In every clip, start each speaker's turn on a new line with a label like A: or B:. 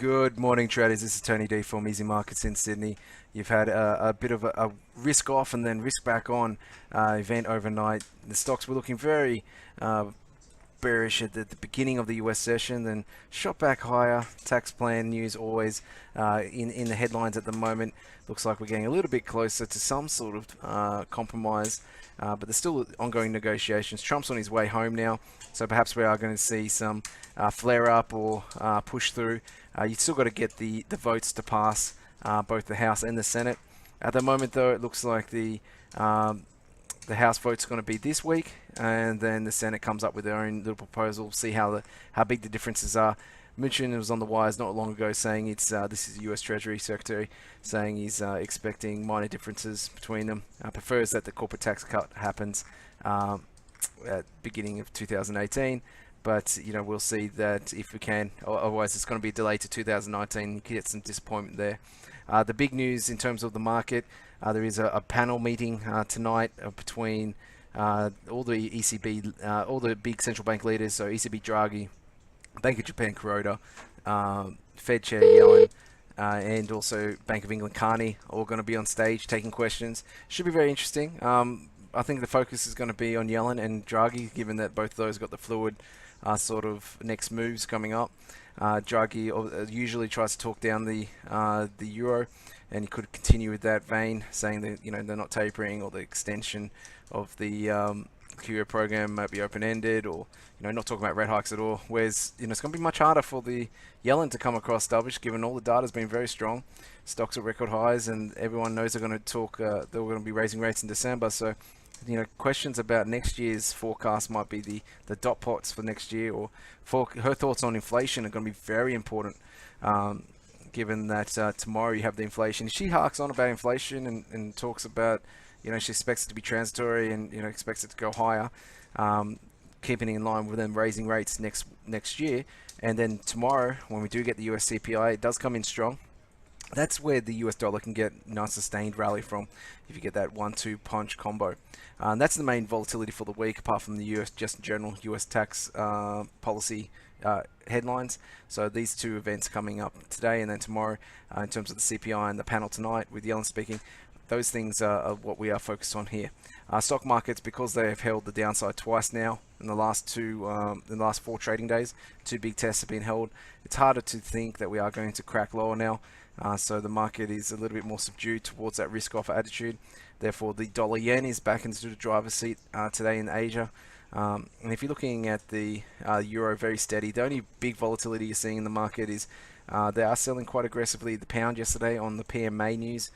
A: Good morning, traders. This is Tony D from easyMarkets in Sydney. You've had a bit of a risk off and then risk back on event overnight. The stocks were looking very bearish at the beginning of the US session, then shot back higher. Tax plan news always in the headlines at the moment. Looks like we're getting a little bit closer to some sort of compromise, but there's still ongoing negotiations. Trump's on his way home now, so perhaps we are going to see some flare up or push through. You've still got to get the votes to pass both the House and the Senate. At the moment, though, it looks like the House vote's going to be this week, and then the Senate comes up with their own little proposal. See how big the differences are. Mnuchin was on the wires not long ago saying this is the U.S. Treasury Secretary saying he's expecting minor differences between them. Prefers that the corporate tax cut happens at the beginning of 2018. But we'll see that if we can. Otherwise, it's going to be delayed to 2019. You could get some disappointment there. The big news in terms of the market, there is a panel meeting tonight between all the ECB, all the big central bank leaders. So ECB Draghi, Bank of Japan Kuroda, Fed Chair Yellen, and also Bank of England Carney, all going to be on stage taking questions. Should be very interesting. I think the focus is going to be on Yellen and Draghi, given that both of those got the fluid sort of next moves coming up. Draghi usually tries to talk down the euro, and he could continue with that vein, saying that they're not tapering, or the extension of the QE program might be open-ended, or not talking about rate hikes at all. Whereas it's going to be much harder for the Yellen to come across dovish, given all the data's been very strong, stocks at record highs, and everyone knows they're going to talk. They're going to be raising rates in December, so. Questions about next year's forecast might be the dot plots for next year, or for her thoughts on inflation are going to be very important, given that tomorrow you have the inflation. She harks on about inflation and talks about, she expects it to be transitory and, expects it to go higher, keeping it in line with them raising rates next year. And then tomorrow, when we do get the US CPI, it does come in strong. That's where the US dollar can get nice sustained rally from, if you get that 1-2 punch combo. And that's the main volatility for the week, apart from the US, just general US tax policy headlines. So these two events coming up today and then tomorrow, in terms of the CPI and the panel tonight with Yellen speaking, those things are what we are focused on here. Stock markets, because they have held the downside twice now in the last 4 trading days, 2 big tests have been held. It's harder to think that we are going to crack lower now. So the market is a little bit more subdued towards that risk-off attitude. Therefore, the dollar yen is back into the driver's seat today in Asia. And if you're looking at the euro, very steady. The only big volatility you're seeing in the market is they are selling quite aggressively. The pound yesterday on the PMA news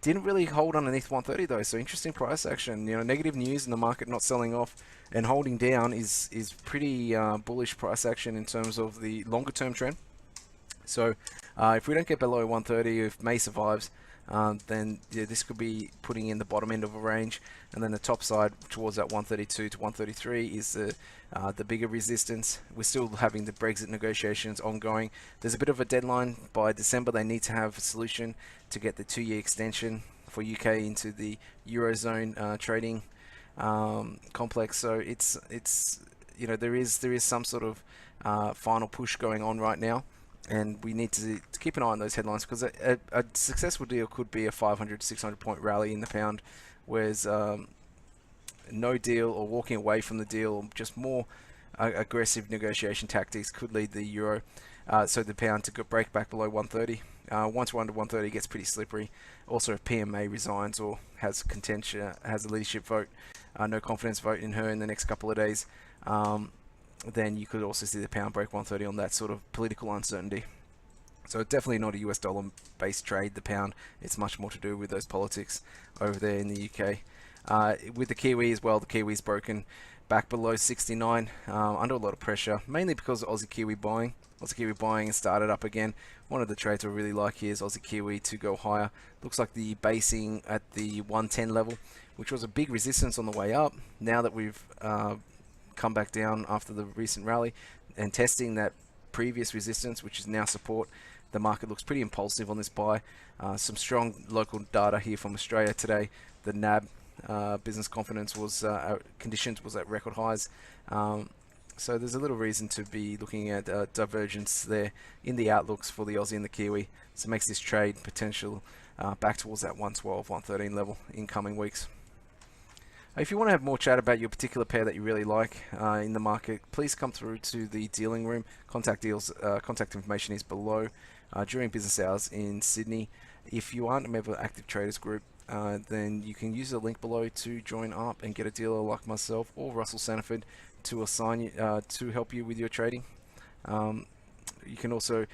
A: didn't really hold underneath 130 though. So interesting price action. Negative news in the market not selling off and holding down is pretty bullish price action in terms of the longer term trend. So if we don't get below 130, if May survives, then this could be putting in the bottom end of a range, and then the top side towards that 132 to 133 is the bigger resistance. We're still having the Brexit negotiations ongoing. There's a bit of a deadline. By December, they need to have a solution to get the 2-year extension for UK into the Eurozone trading complex. So it's there is some sort of final push going on right now. And we need to keep an eye on those headlines, because a successful deal could be a 500 to 600 point rally in the pound, whereas no deal or walking away from the deal, or just more aggressive negotiation tactics could lead the euro, so the pound to break back below 130. Once we're under 130, it gets pretty slippery. Also, if PMA resigns or has contention, has a leadership vote, no confidence vote in her in the next couple of days, then you could also see the pound break 130 on that sort of political uncertainty. So definitely not a US dollar based trade, the pound. It's much more to do with those politics over there in the UK. With the Kiwi as well, the Kiwi's broken back below 69, under a lot of pressure, mainly because of Aussie Kiwi buying. Aussie Kiwi buying has started up again. One of the trades I really like here is Aussie Kiwi to go higher. Looks like the basing at the 110 level, which was a big resistance on the way up. Now that we've come back down after the recent rally and testing that previous resistance, which is now support, the market looks pretty impulsive on this buy. Some strong local data here from Australia today. The NAB business confidence was conditions was at record highs. So there's a little reason to be looking at divergence there in the outlooks for the Aussie and the Kiwi. So it makes this trade potential back towards that 112, 113 level in coming weeks. If you want to have more chat about your particular pair that you really like in the market, please come through to the dealing room. Contact information is below during business hours in Sydney. If you aren't a member of the Active Traders Group, then you can use the link below to join up and get a dealer like myself or Russell Sanford to assign you to help you with your trading. You can also,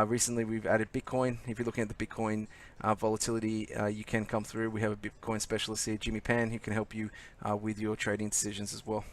A: recently we've added Bitcoin. If you're looking at the Bitcoin volatility, you can come through. We have a Bitcoin specialist here, Jimmy Pan, who can help you with your trading decisions as well.